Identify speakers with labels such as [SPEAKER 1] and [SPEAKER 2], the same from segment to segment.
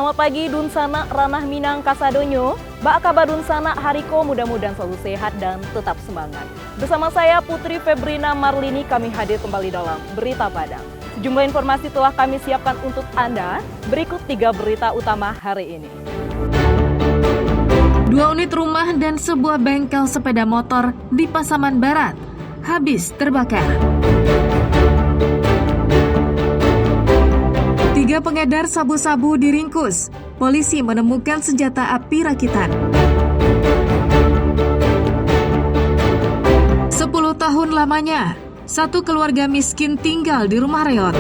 [SPEAKER 1] Selamat pagi Dunsana Ranah Minang Kasadonyo. Bak kabar Dunsana Hariko, mudah-mudahan selalu sehat dan tetap semangat. Bersama saya Putri Febrina Marlini, kami hadir kembali dalam Berita Padang. Sejumlah informasi telah kami siapkan untuk Anda. Berikut 3 berita utama hari ini.
[SPEAKER 2] 2 unit rumah dan sebuah bengkel sepeda motor di Pasaman Barat habis terbakar. 3 pengedar sabu-sabu diringkus. Polisi menemukan senjata api rakitan. 10 tahun lamanya, satu keluarga miskin tinggal di rumah reot.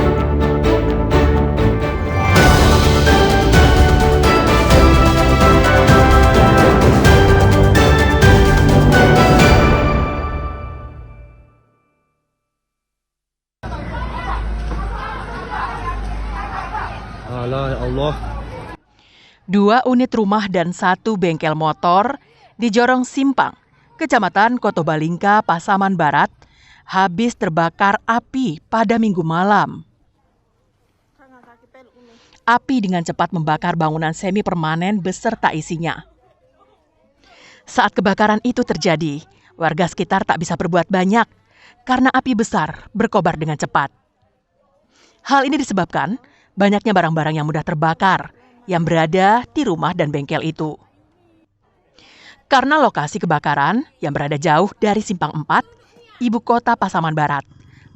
[SPEAKER 3] Ya Allah.
[SPEAKER 4] 2 unit rumah dan 1 bengkel motor di Jorong Simpang, Kecamatan Kotobalingka, Pasaman Barat, habis terbakar api pada Minggu malam. Api dengan cepat membakar bangunan semi permanen beserta isinya. Saat kebakaran itu terjadi, warga sekitar tak bisa berbuat banyak karena api besar berkobar dengan cepat. Hal ini disebabkan banyaknya barang-barang yang mudah terbakar yang berada di rumah dan bengkel itu. Karena lokasi kebakaran yang berada jauh dari Simpang 4, ibu kota Pasaman Barat,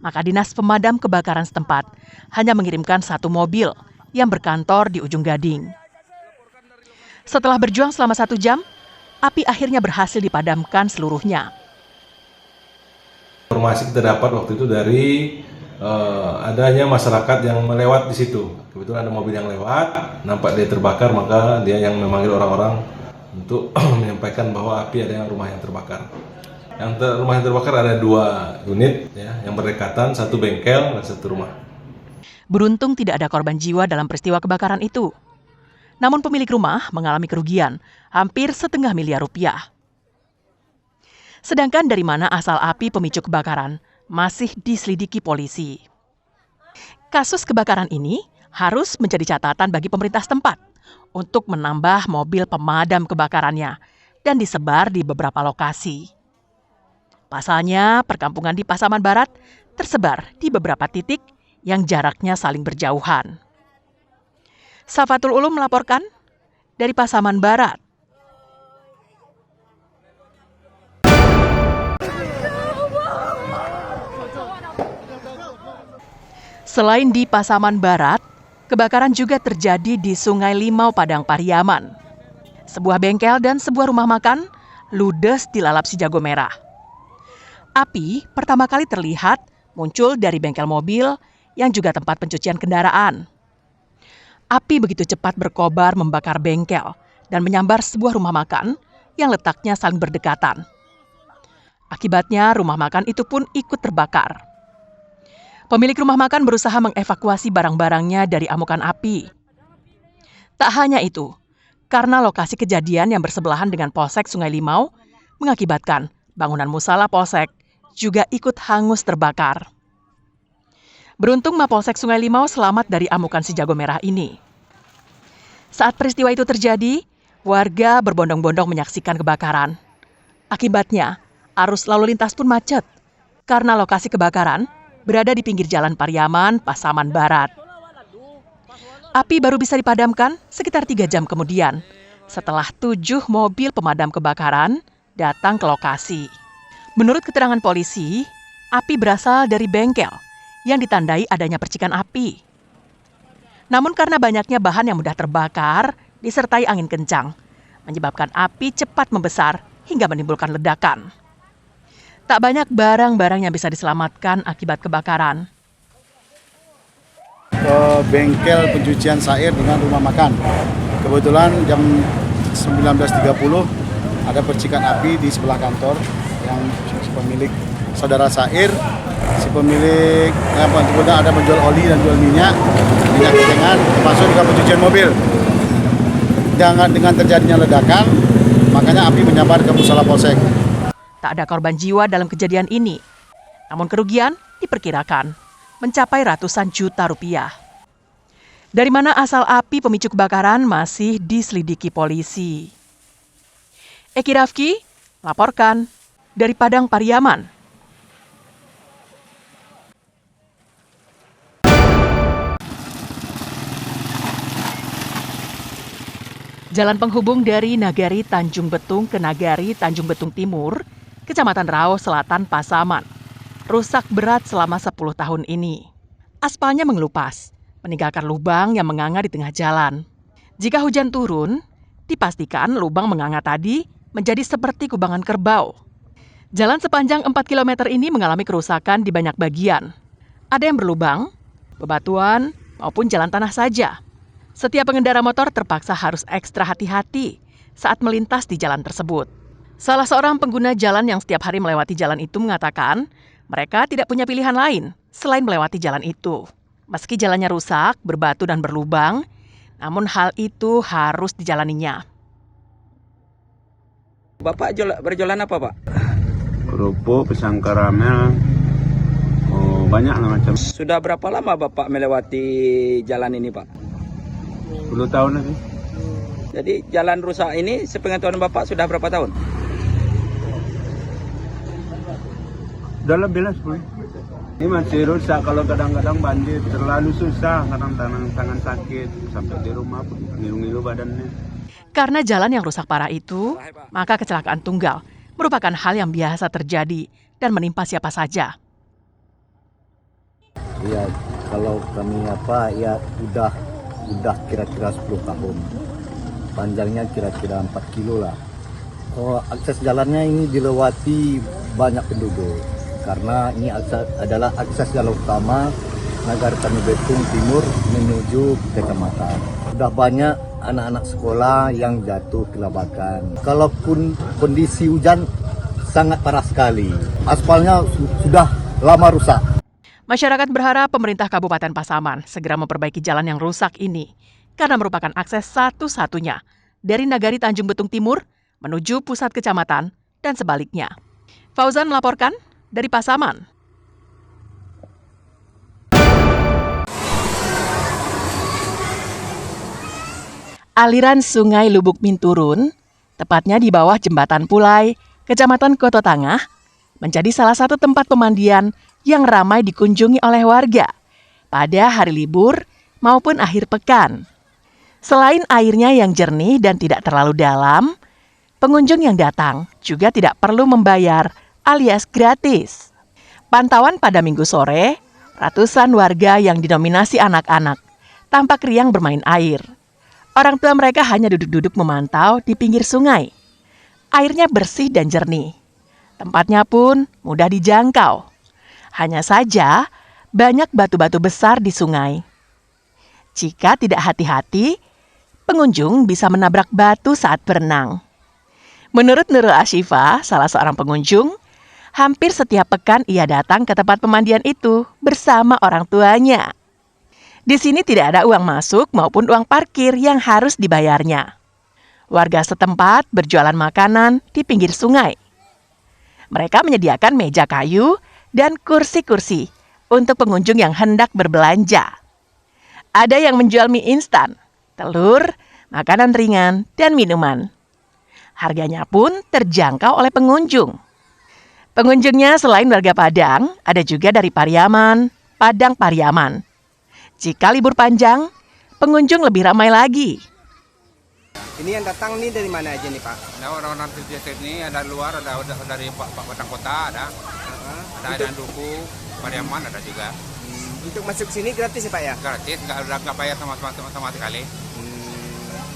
[SPEAKER 4] maka Dinas Pemadam Kebakaran setempat hanya mengirimkan 1 mobil yang berkantor di Ujung Gading. Setelah berjuang selama 1 jam, api akhirnya berhasil dipadamkan seluruhnya.
[SPEAKER 3] Informasi kita dapat waktu itu dari adanya masyarakat yang melewat di situ. Kebetulan ada mobil yang lewat, nampak dia terbakar, maka dia yang memanggil orang-orang untuk menyampaikan bahwa api ada yang rumah yang terbakar. Rumah yang terbakar ada 2 unit ya, yang berdekatan, 1 bengkel dan 1 rumah.
[SPEAKER 4] Beruntung tidak ada korban jiwa dalam peristiwa kebakaran itu. Namun pemilik rumah mengalami kerugian hampir setengah miliar rupiah. Sedangkan dari mana asal api pemicu kebakaran masih diselidiki polisi. Kasus kebakaran ini harus menjadi catatan bagi pemerintah setempat untuk menambah mobil pemadam kebakarannya dan disebar di beberapa lokasi. Pasalnya, perkampungan di Pasaman Barat tersebar di beberapa titik yang jaraknya saling berjauhan. Safatul Ulum melaporkan dari Pasaman Barat. Selain di Pasaman Barat, kebakaran juga terjadi di Sungai Limau, Padang Pariaman. Sebuah bengkel dan sebuah rumah makan ludes dilalap si jago merah. Api pertama kali terlihat muncul dari bengkel mobil yang juga tempat pencucian kendaraan. Api begitu cepat berkobar membakar bengkel dan menyambar sebuah rumah makan yang letaknya saling berdekatan. Akibatnya rumah makan itu pun ikut terbakar. Pemilik rumah makan berusaha mengevakuasi barang-barangnya dari amukan api. Tak hanya itu, karena lokasi kejadian yang bersebelahan dengan Polsek Sungai Limau mengakibatkan bangunan musala Polsek juga ikut hangus terbakar. Beruntung Mapolsek Sungai Limau selamat dari amukan si jago merah ini. Saat peristiwa itu terjadi, warga berbondong-bondong menyaksikan kebakaran. Akibatnya, arus lalu lintas pun macet karena lokasi kebakaran berada di pinggir jalan Pariaman, Pasaman Barat. Api baru bisa dipadamkan sekitar 3 jam kemudian, setelah 7 mobil pemadam kebakaran datang ke lokasi. Menurut keterangan polisi, api berasal dari bengkel yang ditandai adanya percikan api. Namun karena banyaknya bahan yang mudah terbakar, disertai angin kencang, menyebabkan api cepat membesar hingga menimbulkan ledakan. Tak banyak barang-barang yang bisa diselamatkan akibat kebakaran.
[SPEAKER 5] Bengkel pencucian sair dengan rumah makan. Kebetulan jam 19.30 ada percikan api di sebelah kantor yang si pemilik saudara sair, si pemilik kebetulan ada menjual oli dan jual minyak ketengan, termasuk juga pencucian mobil. Dengan terjadinya ledakan, makanya api menyambar ke musala Polsek.
[SPEAKER 4] Tak ada korban jiwa dalam kejadian ini, namun kerugian diperkirakan mencapai ratusan juta rupiah. Dari mana asal api pemicu kebakaran masih diselidiki polisi. Eki Rafki laporkan dari Padang Pariaman. Jalan penghubung dari Nagari Tanjung Betung ke Nagari Tanjung Betung Timur, Kecamatan Rao Selatan, Pasaman, rusak berat selama 10 tahun ini. Aspalnya mengelupas, meninggalkan lubang yang menganga di tengah jalan. Jika hujan turun, dipastikan lubang menganga tadi menjadi seperti kubangan kerbau. Jalan sepanjang 4 km ini mengalami kerusakan di banyak bagian. Ada yang berlubang, bebatuan, maupun jalan tanah saja. Setiap pengendara motor terpaksa harus ekstra hati-hati saat melintas di jalan tersebut. Salah seorang pengguna jalan yang setiap hari melewati jalan itu mengatakan mereka tidak punya pilihan lain selain melewati jalan itu. Meski jalannya rusak, berbatu dan berlubang, namun hal itu harus dijalaninya.
[SPEAKER 6] Bapak berjualan apa, Pak?
[SPEAKER 7] Kerupuk, pisang karamel, banyak lah macam.
[SPEAKER 6] Sudah berapa lama Bapak melewati jalan ini, Pak?
[SPEAKER 7] 10 tahun lagi.
[SPEAKER 6] Jadi jalan rusak ini sepengetahuan Bapak sudah berapa tahun?
[SPEAKER 7] Udah lebih lah 10. Ini masih rusak, kalau kadang-kadang banjir terlalu susah, kadang tangan sakit, sampai di rumah pun ngilu-ngilu badannya.
[SPEAKER 4] Karena jalan yang rusak parah itu, maka kecelakaan tunggal merupakan hal yang biasa terjadi dan menimpa siapa saja.
[SPEAKER 8] Ya, kalau kami udah kira-kira 10 tahun. Panjangnya kira-kira 4 kilo lah. Akses jalannya ini dilewati banyak penduduk. Karena ini adalah akses jalan utama Nagari Tanjung Betung Timur menuju kecamatan. Sudah banyak anak-anak sekolah yang jatuh kelabakan. Kalaupun kondisi hujan sangat parah sekali. Aspalnya sudah lama rusak.
[SPEAKER 4] Masyarakat berharap pemerintah Kabupaten Pasaman segera memperbaiki jalan yang rusak ini karena merupakan akses satu-satunya dari Nagari Tanjung Betung Timur menuju pusat kecamatan dan sebaliknya. Fauzan melaporkan dari Pasaman. Aliran Sungai Lubuk Minturun, tepatnya di bawah Jembatan Pulai, Kecamatan Koto Tangah, menjadi salah satu tempat pemandian yang ramai dikunjungi oleh warga pada hari libur maupun akhir pekan. Selain airnya yang jernih dan tidak terlalu dalam, pengunjung yang datang juga tidak perlu membayar alias gratis. Pantauan pada Minggu sore, ratusan warga yang didominasi anak-anak tampak riang bermain air. Orang tua mereka hanya duduk-duduk memantau di pinggir sungai. Airnya bersih dan jernih. Tempatnya pun mudah dijangkau. Hanya saja, banyak batu-batu besar di sungai. Jika tidak hati-hati, pengunjung bisa menabrak batu saat berenang. Menurut Nurul Ashifa, salah seorang pengunjung, hampir setiap pekan ia datang ke tempat pemandian itu bersama orang tuanya. Di sini tidak ada uang masuk maupun uang parkir yang harus dibayarnya. Warga setempat berjualan makanan di pinggir sungai. Mereka menyediakan meja kayu dan kursi-kursi untuk pengunjung yang hendak berbelanja. Ada yang menjual mie instan, telur, makanan ringan, dan minuman. Harganya pun terjangkau oleh pengunjung. Pengunjungnya selain warga Padang, ada juga dari Pariaman, Padang Pariaman. Jika libur panjang, pengunjung lebih ramai lagi.
[SPEAKER 6] Ini yang datang nih dari mana aja nih, Pak?
[SPEAKER 9] Ada orang-orang di sini, ada luar, ada dari Padang Kota, ada Duku, Pariaman ada juga.
[SPEAKER 6] Untuk masuk sini gratis ya, Pak ya?
[SPEAKER 9] Gratis, nggak bayar sama sekali.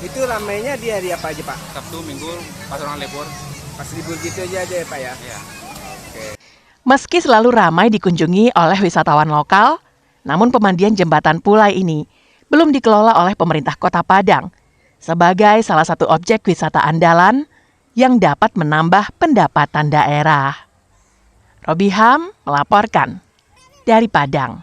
[SPEAKER 6] Itu ramainya di hari apa aja, Pak?
[SPEAKER 9] Sabtu, Minggu, pas orang libur.
[SPEAKER 6] Pas libur gitu aja ya, Pak ya?
[SPEAKER 9] Iya.
[SPEAKER 4] Meski selalu ramai dikunjungi oleh wisatawan lokal, namun pemandian Jembatan Pulai ini belum dikelola oleh pemerintah Kota Padang sebagai salah satu objek wisata andalan yang dapat menambah pendapatan daerah. Robiham melaporkan dari Padang.